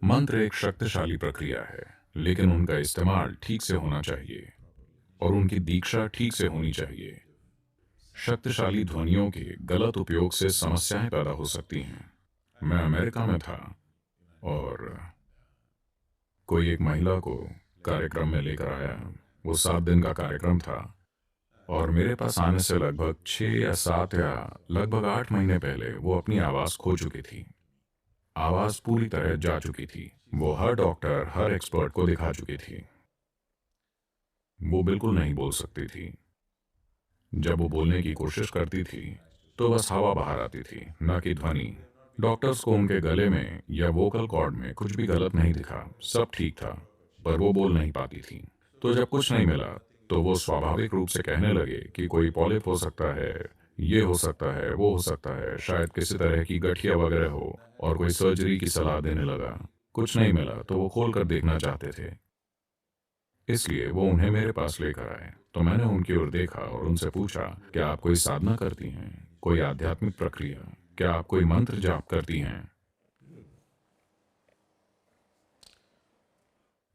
मंत्र एक शक्तिशाली प्रक्रिया है, लेकिन उनका इस्तेमाल ठीक से होना चाहिए और उनकी दीक्षा ठीक से होनी चाहिए। शक्तिशाली ध्वनियों के गलत उपयोग से समस्याएं पैदा हो सकती हैं। मैं अमेरिका में था और कोई एक महिला को कार्यक्रम में लेकर आया। वो 7 दिन का कार्यक्रम था और मेरे पास आने से लगभग 6 या 7 या लगभग 8 महीने पहले वो अपनी आवाज़ खो चुकी थी। आवाज़ पूरी तरह जा चुकी थी। वो हर डॉक्टर, हर एक्सपर्ट को दिखा चुकी थी। वो बिल्कुल नहीं बोल सकती थी। जब वो बोलने की कोशिश करती थी तो बस हवा बाहर आती थी, न कि ध्वनि। डॉक्टर्स को उनके गले में या वोकल कॉर्ड में कुछ भी गलत नहीं दिखा, सब ठीक था, पर वो बोल नहीं पाती थी। तो जब कुछ नहीं मिला तो वो स्वाभाविक रूप से कहने लगे कि कोई पॉलिप हो सकता है, ये हो सकता है, वो हो सकता है, शायद किसी तरह की गठिया वगैरह हो, और कोई सर्जरी की सलाह देने लगा। कुछ नहीं मिला तो वो खोल कर देखना चाहते थे, इसलिए वो उन्हें मेरे पास लेकर आए। तो मैंने उनकी ओर देखा और उनसे पूछा, क्या आप कोई साधना करती हैं, कोई आध्यात्मिक प्रक्रिया, क्या आप कोई मंत्र जाप करती हैं?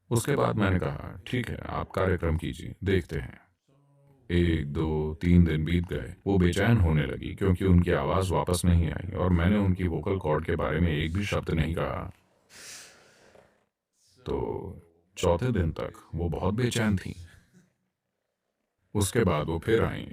उसके बाद मैंने कहा, ठीक है, आप कार्यक्रम कीजिए, देखते हैं। 1, 2, 3 दिन बीत गए। वो बेचैन होने लगी क्योंकि उनकी आवाज़ वापस नहीं आई और मैंने उनकी वोकल कॉर्ड के बारे में एक भी शब्द नहीं कहा। तो चौथे दिन तक वो बहुत बेचैन थी। उसके बाद वो फिर आई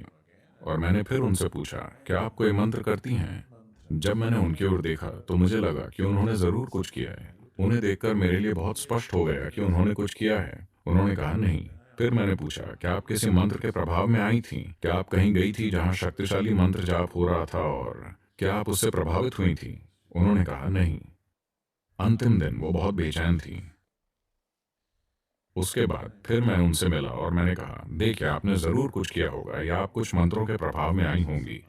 और मैंने फिर उनसे पूछा, क्या आप कोई मंत्र करती हैं? जब मैंने उनकी ओर देखा तो मुझे लगा कि उन्होंने ज़रूर कुछ किया है। उन्हें देखकर मेरे लिए बहुत स्पष्ट हो गया कि उन्होंने कुछ किया है। उन्होंने कहा, नहीं। फिर मैंने पूछा, क्या आप किसी मंत्र के प्रभाव में आई थीं? क्या आप कहीं गई थी जहां शक्तिशाली मंत्र जाप हो रहा था और क्या आप उससे प्रभावित हुई थी? उन्होंने कहा, नहीं। अंतिम दिन वो बहुत बेचैन थी। उसके बाद फिर मैं उनसे मिला और मैंने कहा, देखिए, आपने ज़रूर कुछ किया होगा या आप कुछ मंत्रों के प्रभाव में आई होंगी।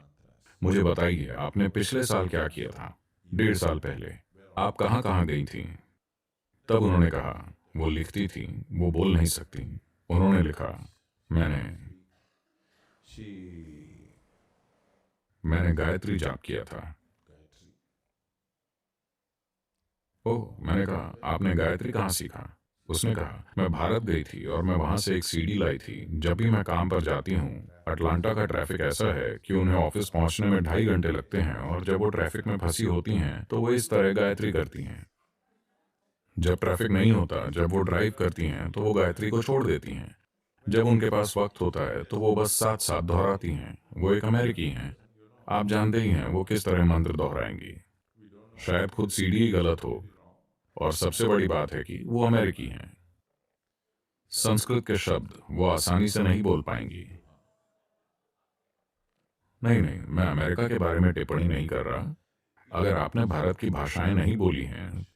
मुझे बताइए, आपने पिछले साल क्या किया था? 1.5 साल पहले आप कहाँ कहाँ गई थी? तब उन्होंने कहा, वो लिखती थी, वो बोल नहीं सकती। उन्होंने लिखा, मैंने मैंने गायत्री जाप किया था। ओह, मैंने कहा, आपने गायत्री कहाँ सीखा? उसने कहा, मैं भारत गई थी और मैं वहां से एक सीडी लाई थी। जब भी मैं काम पर जाती हूँ, अटलांटा का ट्रैफिक ऐसा है कि उन्हें ऑफिस पहुंचने में 2.5 घंटे लगते हैं और जब वो ट्रैफिक में फंसी होती हैं तो वो इस तरह गायत्री करती हैं। जब ट्रैफिक नहीं होता, जब वो ड्राइव करती हैं तो वो गायत्री को छोड़ देती हैं। जब उनके पास वक्त होता है तो वो बस साथ साथ दोहराती हैं। वो एक अमेरिकी हैं, आप जानते ही हैं वो किस तरह मंत्र दोहराएंगी। शायद खुद सीडी ही गलत हो, और सबसे बड़ी बात है कि वो अमेरिकी हैं। संस्कृत के शब्द वो आसानी से नहीं बोल पाएंगी। नहीं नहीं, मैं अमेरिका के बारे में टिप्पणी नहीं कर रहा। अगर आपने भारत की भाषाएं नहीं बोली हैं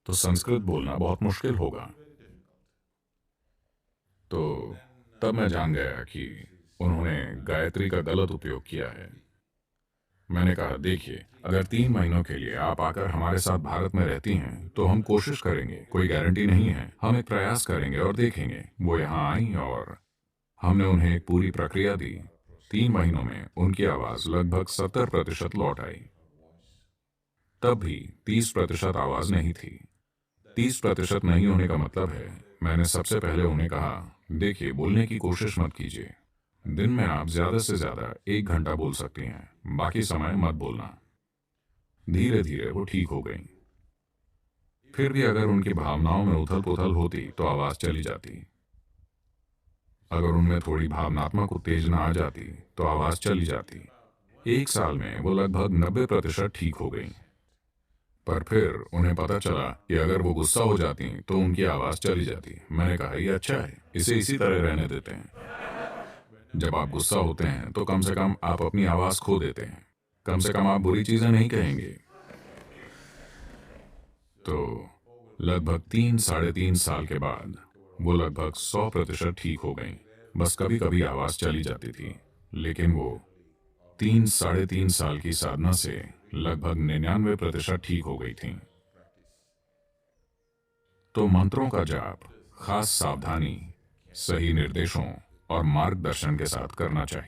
तो संस्कृत बोलना बहुत मुश्किल होगा। तो तब मैं जान गया कि उन्होंने गायत्री का गलत उपयोग किया है। मैंने कहा, देखिए, अगर 3 महीनों के लिए आप आकर हमारे साथ भारत में रहती हैं तो हम कोशिश करेंगे, कोई गारंटी नहीं है, हम एक प्रयास करेंगे और देखेंगे। वो यहाँ आई और हमने उन्हें एक पूरी प्रक्रिया दी। 3 महीनों में उनकी आवाज़ लगभग 70% लौट आई। तब भी 30% आवाज़ नहीं थी। 30% नहीं होने का मतलब है, मैंने सबसे पहले उन्हें कहा, देखिए, बोलने की कोशिश मत कीजिए। दिन में आप ज़्यादा से ज़्यादा 1 घंटा बोल सकती हैं, बाकी समय मत बोलना। धीरे धीरे वो ठीक हो गई। फिर भी अगर उनकी भावनाओं में उथल पुथल होती तो आवाज़ चली जाती। अगर उनमें थोड़ी भावनात्मक उत्तेजना आ जाती तो आवाज़ चली जाती। 1 साल में वो लगभग 90% ठीक हो गई। पर फिर उन्हें पता चला कि अगर वो गुस्सा हो जाती तो उनकी आवाज़ चली जाती। मैंने कहा, ये अच्छा है, इसे इसी तरह रहने देते हैं। जब आप गुस्सा होते हैं तो कम से कम आप अपनी आवाज़ खो देते हैं। कम से कम आप बुरी चीज़ें नहीं कहेंगे। तो लगभग 3 साढ़े 3 साल के बाद वो लगभग 100% ठीक हो गई। बस कभी कभी आवाज़ चली जाती थी, लेकिन वो 3 साढ़े 3 साल की साधना से लगभग 99% ठीक हो गई थी। तो मंत्रों का जाप खास सावधानी, सही निर्देशों और मार्गदर्शन के साथ करना चाहिए।